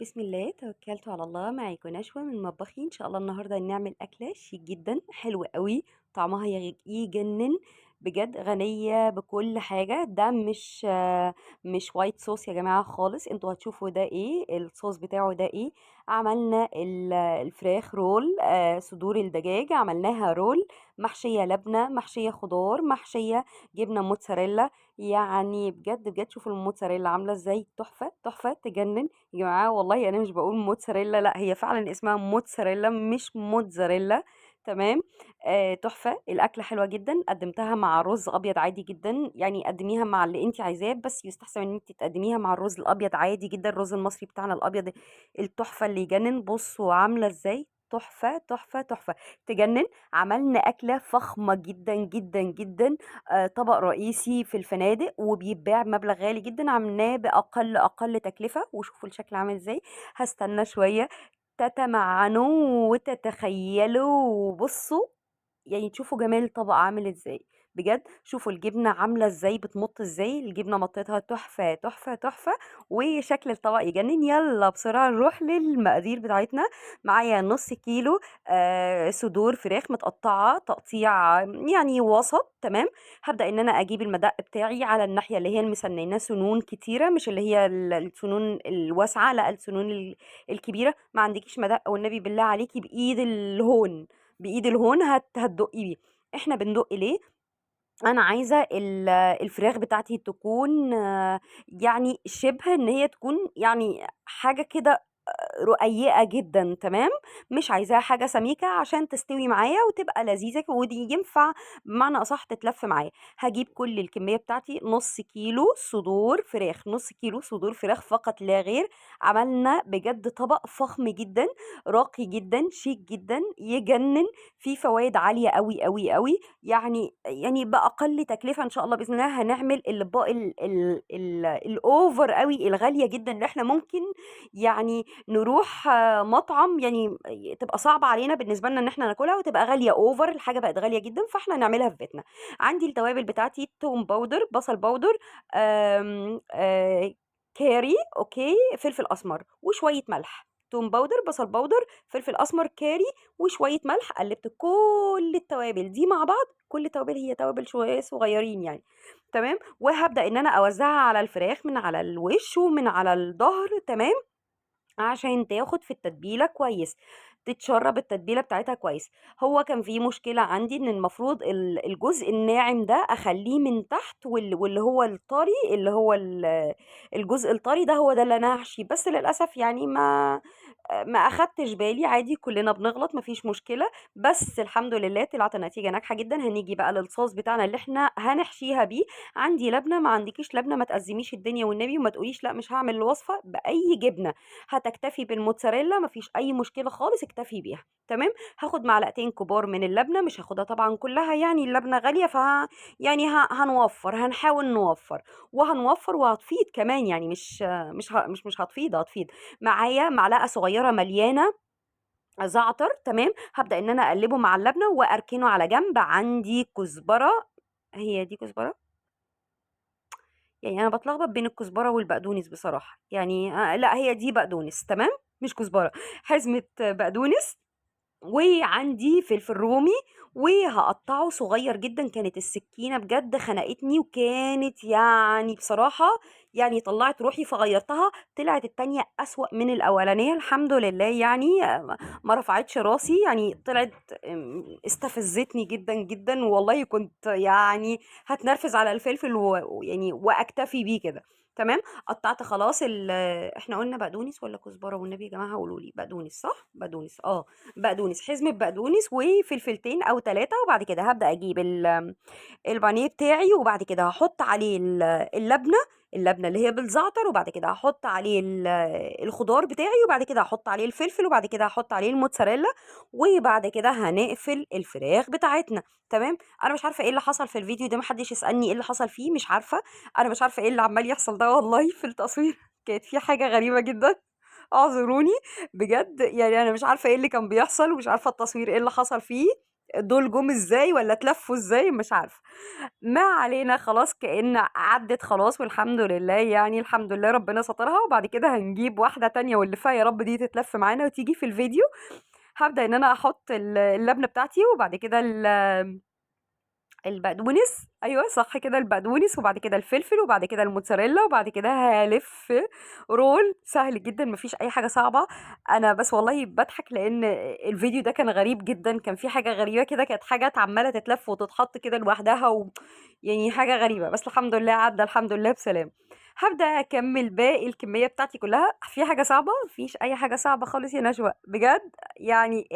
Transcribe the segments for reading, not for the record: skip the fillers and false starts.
بسم الله توكلت على الله. معاكم نشوى من مطبخي. ان شاء الله النهارده هنعمل اكله شيك جدا حلوه قوي. طعمها يجنن بجد، غنيه بكل حاجه. ده مش وايت صوص يا جماعه خالص. انتوا هتشوفوا ده ايه الصوص بتاعه، ده ايه. عملنا الفراخ رول، صدور الدجاج عملناها رول، محشيه لبنه، محشيه خضار، محشيه جبنه موتزاريلا. يعني بجد بجد شوفوا الموتزاريلا عامله ازاي، تحفه تحفه تجنن. يا جماعة والله أنا مش بقول موتزاريلا، لا هي فعلا اسمها موتزاريلا مش موتزاريلا. تمام. تحفة الأكلة حلوة جدا. قدمتها مع رز أبيض عادي جدا، يعني قدميها مع اللي انت عايزاه، بس يستحسن ان انت تقدميها مع الرز الأبيض عادي جدا، الرز المصري بتاعنا الأبيض التحفة اللي يجنن. بصوا عاملة ازاي، تحفة تحفة تحفة تجنن. عملنا أكلة فخمة جدا جدا جدا. طبق رئيسي في الفنادق وبيتباع بمبلغ غالي جدا، عملناه بأقل تكلفة. وشوفوا الشكل عامل ازاي. هستنى شوية تتمعنوا وتتخيلوا وبصوا، يعني تشوفوا جمال الطبق عامل ازاي. بجد شوفوا الجبنة عاملة ازاي، بتمط ازاي الجبنة، مطتها تحفة تحفة تحفة. وشكل الطبق يجنن. يلا بسرعة نروح للمقادير بتاعتنا. معايا نص كيلو صدور فراخ متقطعة تقطيع يعني وسط. تمام. هبدأ ان انا اجيب المدق بتاعي على الناحية اللي هي المسننة سنون كتيرة، مش اللي هي السنون الواسعة، لا السنون الكبيرة. ما عندكيش مدق والنبي بالله عليكي بإيد الهون، بايد الهون هتدقي بيه. احنا بندق ليه؟ انا عايزه الفراخ بتاعتي تكون يعني شبه ان هي تكون يعني حاجه كده رقيقة جدا. تمام. مش عايزاها حاجة سميكة عشان تستوي معايا وتبقى لذيذة، ودي ينفع بمعنى أصح تتلف معايا. هجيب كل الكمية بتاعتي، نص كيلو صدور فراخ، نص كيلو صدور فراخ فقط لا غير. عملنا بجد طبق فخم جدا، راقي جدا، شيك جدا، يجنن. فيه فوائد عالية قوي قوي قوي. يعني بأقل تكلفة إن شاء الله بإذن الله هنعمل الأطباق الأوفر قوي الغالية جدا اللي احنا ممكن يعني نروح مطعم، يعني تبقى صعبة علينا بالنسبة لنا ان احنا ناكلها وتبقى غالية اوفر. الحاجة بقت غالية جدا فاحنا نعملها في بيتنا. عندي التوابل بتاعتي: توم باودر، بصل باودر، آم، آه، كاري، اوكي، فلفل اسمر وشوية ملح. توم باودر، بصل باودر، فلفل اسمر، كاري، وشوية ملح. قلبت كل التوابل دي مع بعض. كل التوابل هي توابل شوية صغيرين يعني. تمام. وهبدأ ان انا اوزعها على الفراخ من على الوش ومن على الظهر. تمام. عشان تاخد في التتبيلة كويس، تتشرب التتبيلة بتاعتها كويس. هو كان في مشكلة عندي ان المفروض الجزء الناعم ده اخليه من تحت، واللي هو الطري، اللي هو الجزء الطري ده هو ده اللي انا هحشيه، بس للأسف يعني ما اخدتش بالي. عادي كلنا بنغلط، مفيش مشكلة. بس الحمد لله طلعت النتيجة ناجحة جدا. هنيجي بقى للصوص بتاعنا اللي احنا هنحشيها بيه. عندي لبنة، ما عندكيش لبنة ما تأزميش الدنيا والنبي، وما تقوليش لا مش هعمل الوصفة بأي جبنة. هتكتفي بالموتزاريلا، مفيش اي مشكله خالص، اكتفي بيها. تمام. هاخد معلقتين كبار من اللبنه، مش هاخدها طبعا كلها، يعني اللبنه غاليه يعني هنوفر، هنحاول نوفر وهنوفر وهتفيض كمان، يعني مش هتفيض، هتفيض. معايا معلقه صغيره مليانه زعتر. تمام. هبدا ان انا اقلبه مع اللبنه واركنه على جنب. عندي كزبره، هي دي كزبره، يعني انا بتلخبط بين الكزبره والبقدونس بصراحه، يعني لا هي دي بقدونس. تمام. مش كزبره، حزمه بقدونس. وعندي فلفل رومي وهقطعه صغير جدا. كانت السكينة بجد خنقتني، وكانت يعني بصراحة يعني طلعت روحي فغيرتها. طلعت التانية أسوأ من الأولانية الحمد لله، يعني ما رفعتش راسي، يعني طلعت استفزتني جدا جدا. والله كنت يعني هتنرفز على الفلفل ويعني وأكتفي بيه كده. تمام. قطعت خلاص احنا قلنا بقدونس ولا كزبره والنبي يا جماعه قولوا لي؟ بقدونس صح، بقدونس اه. بقدونس، حزمة بقدونس وفلفلتين او ثلاثة. وبعد كده هبدأ اجيب البانيه بتاعي، وبعد كده هحط عليه اللبنة، اللبنة اللي هي بالزعتر. وبعد كده هحط عليه الخضار بتاعي، وبعد كده هحط عليه الفلفل، وبعد كده هحط عليه الموتزاريلا. وبعد كده هنقفل الفراخ بتاعتنا. تمام. انا مش عارفه ايه اللي حصل في الفيديو ده، محدش يسالني ايه اللي حصل فيه، مش عارفه. انا مش عارفه ايه اللي عمال يحصل ده والله في التصوير. كانت في حاجه غريبه جدا، اعذروني بجد. يعني انا مش عارفه ايه اللي كان بيحصل، ومش عارفه التصوير ايه اللي حصل فيه. دول جم ازاي ولا اتلفوا ازاي مش عارفه. ما علينا، خلاص كأن عدت خلاص والحمد لله، يعني الحمد لله ربنا سترها. وبعد كده هنجيب واحده تانية ونلفها يا رب دي تتلف معانا وتيجي في الفيديو. هبدأ ان انا احط اللبنه بتاعتي، وبعد كده البقدونس، ايوه صح كده، البقدونس، وبعد كده الفلفل، وبعد كده الموتزاريلا، وبعد كده هلف رول. سهل جدا، مفيش اي حاجه صعبه. انا بس والله بضحك لان الفيديو ده كان غريب جدا، كان في حاجه غريبه كده، كانت حاجات عماله تتلف وتتحط كده لوحدها يعني حاجه غريبه، بس الحمد لله عدى الحمد لله بسلام. هبدأ أكمل باقي الكمية بتاعتي كلها. في حاجة صعبة؟ مفيش أي حاجة صعبة خالص يا نشوى بجد. يعني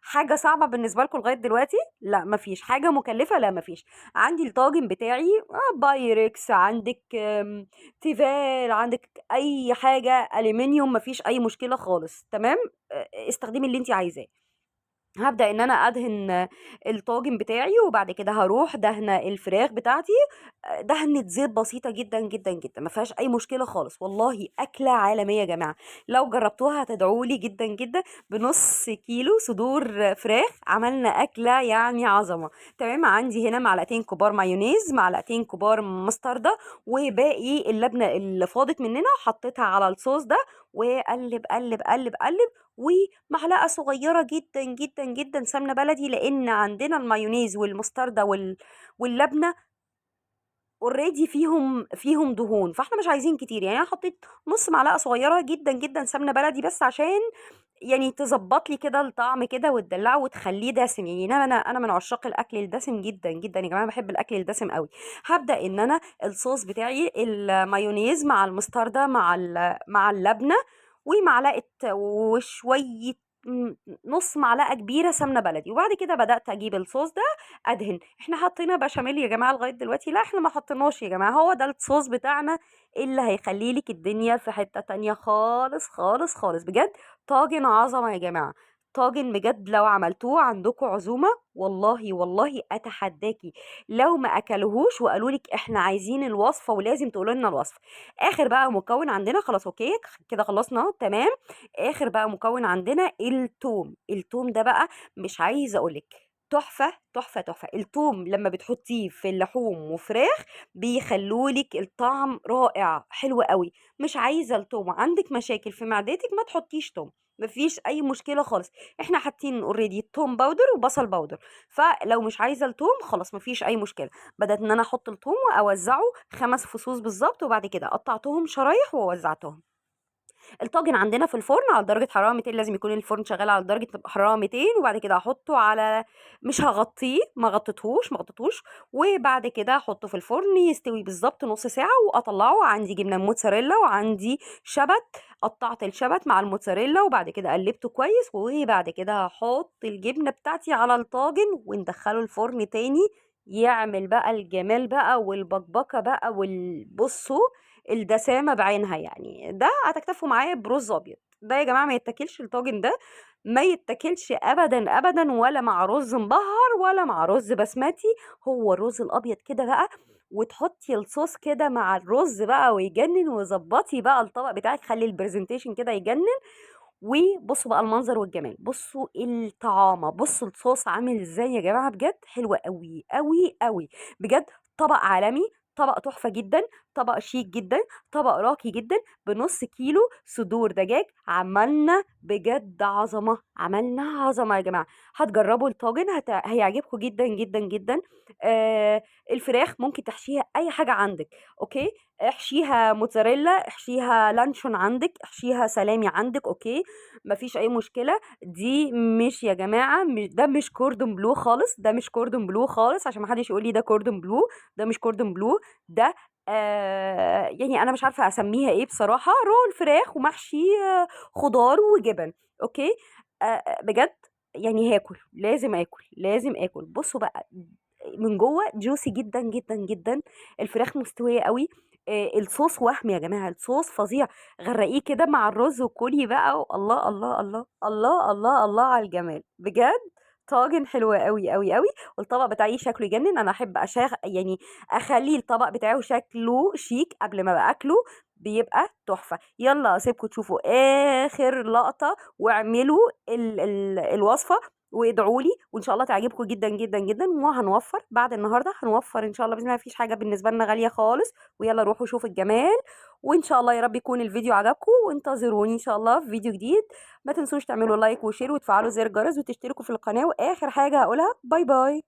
حاجة صعبة بالنسبة لكم لغاية دلوقتي؟ لا مفيش حاجة مكلفة، لا مفيش. عندي الطاجن بتاعي بايركس، عندك تيفال، عندك اي حاجة الومنيوم، مفيش اي مشكلة خالص، تمام. استخدمي اللي انت عايزاه. هبدأ ان انا ادهن الطاجن بتاعي، وبعد كده هروح دهنه الفراخ بتاعتي دهنة زيت بسيطة جدا جدا جدا، ما فيهاش اي مشكلة خالص. والله اكلة عالمية يا جماعة، لو جربتوها هتدعولي جدا جدا. بنص كيلو صدور فراخ عملنا اكلة يعني عظمة. تمام. عندي هنا معلقتين كبار مايونيز، معلقتين كبار مستردة، وباقي اللبنة اللي فاضت مننا حطيتها على الصوص ده، وقلب قلب قلب قلب. ومعلقه صغيره جدا جدا جدا سمنه بلدي، لان عندنا المايونيز والمستردة واللبنه اوريدي فيهم دهون، فاحنا مش عايزين كتير. يعني انا حطيت نص معلقه صغيره جدا جدا سمنه بلدي بس عشان يعني تظبط لي كده الطعم كده وتدلعه وتخليه دسم. يعني انا من عشاق الاكل الدسم جدا جدا يا جماعه، بحب الاكل الدسم قوي. هبدا ان انا الصوص بتاعي المايونيز مع المستردة مع اللبنه ومعلقه وشويه نص معلقه كبيره سمنه بلدي. وبعد كده بدات اجيب الصوص ده ادهن. احنا حطينا بشاميل يا جماعه لغايه دلوقتي؟ لا احنا ما حطيناش يا جماعه، هو ده الصوص بتاعنا اللي هيخلي لك الدنيا في حته تانية خالص خالص خالص بجد. طاجن عظمه يا جماعه، طاجن بجد. لو عملتوه عندكم عزومه والله والله اتحداكي لو ما اكلوهوش وقالوا لك احنا عايزين الوصفه ولازم تقولوا لنا الوصفه. اخر بقى مكون عندنا خلاص، اوكي كده خلصنا تمام. اخر بقى مكون عندنا التوم. التوم ده بقى مش عايزه اقولك تحفة تحفة تحفة. التوم لما بتحطيه في اللحوم وفراخ بيخلولك الطعم رائع حلو قوي. مش عايزة التوم عندك مشاكل في معدتك ما تحطيش توم، مفيش اي مشكله خالص. احنا حاطين اوريدي توم باودر وبصل باودر، فلو مش عايزه التوم خلاص مفيش اي مشكله. بدات ان انا احط التوم واوزعه 5 فصوص بالظبط، وبعد كده قطعتهم شرايح ووزعتهم. الطاجن عندنا في الفرن على درجة حرارة 200، لازم يكون الفرن شغال على درجة حرارة 200. وبعد كده احطه على، مش هغطيه، ما غطيتهوش. وبعد كده احطه في الفرن يستوي بالظبط نص ساعة واطلعه. عندي جبنة موتزاريلا وعندي شبت، قطعت الشبت مع الموتزاريلا وبعد كده قلبته كويس. وبعد كده هحط الجبنة بتاعتي على الطاجن وندخله الفرن تاني، يعمل بقى الجمال بقى والبكبكة بقى والبصوا الدسامة بعينها. يعني ده هتكتفوا معايا برز ابيض. ده يا جماعة ما يتاكلش الطاجن ده، ما يتاكلش ابدا ابدا، ولا مع رز مبهر ولا مع رز بسمتي. هو الرز الابيض كده بقى، وتحطي الصوص كده مع الرز بقى ويجنن، وظبطي بقى الطبق بتاعك، خلي البرزنتيشن كده يجنن. وبصوا بقى المنظر والجمال، بصوا الطعامه، بصوا الصوص عامل ازاي يا جماعه، بجد حلوه قوي قوي قوي بجد. طبق عالمي، طبق تحفه جدا، طبق شيك جدا، طبق راقي جدا. بنص كيلو صدور دجاج عملنا بجد عظمه، عملنا عظمه يا جماعه. هتجربوا الطاجن هيعجبكم جدا جدا جدا. الفراخ ممكن تحشيها اي حاجه عندك، اوكي. احشيها موتزاريلا، احشيها لانشون عندك، احشيها سلامي عندك، اوكي مفيش اي مشكله. دي مش يا جماعه، ده مش كوردون بلو خالص، ده مش كوردون بلو خالص عشان محدش يقول لي ده كوردون بلو. ده مش كوردون بلو، ده يعني انا مش عارفه اسميها ايه بصراحه، رول فراخ ومحشي خضار وجبن، اوكي. بجد يعني هاكل، لازم اكل لازم اكل. بصوا بقى من جوه جوسي جدا جدا جدا، الفراخ مستويه قوي. الصوص وهم يا جماعه، الصوص فظيع. غرقيه كده مع الرز وكلي بقى، الله الله الله الله الله الله على الجمال بجد. طاجن حلو قوي قوي قوي. والطبق بتاعي شكله يجنن. انا احب يعني اخلي الطبق بتاعه شكله شيك قبل ما باكله، بيبقى تحفه. يلا اسيبكم تشوفوا اخر لقطه واعملوا الوصفه. وادعوا لي، وان شاء الله تعجبكم جدا جدا جدا. وهنوفر بعد النهارده، هنوفر ان شاء الله باذن الله، مفيش حاجه بالنسبه لنا غاليه خالص. ويلا روحوا شوفوا الجمال. وان شاء الله يا رب يكون الفيديو عجبكم، وانتظروني ان شاء الله في فيديو جديد. ما تنسوش تعملوا لايك وشير وتفعلوا زر الجرس وتشتركوا في القناه. واخر حاجه هقولها، باي باي.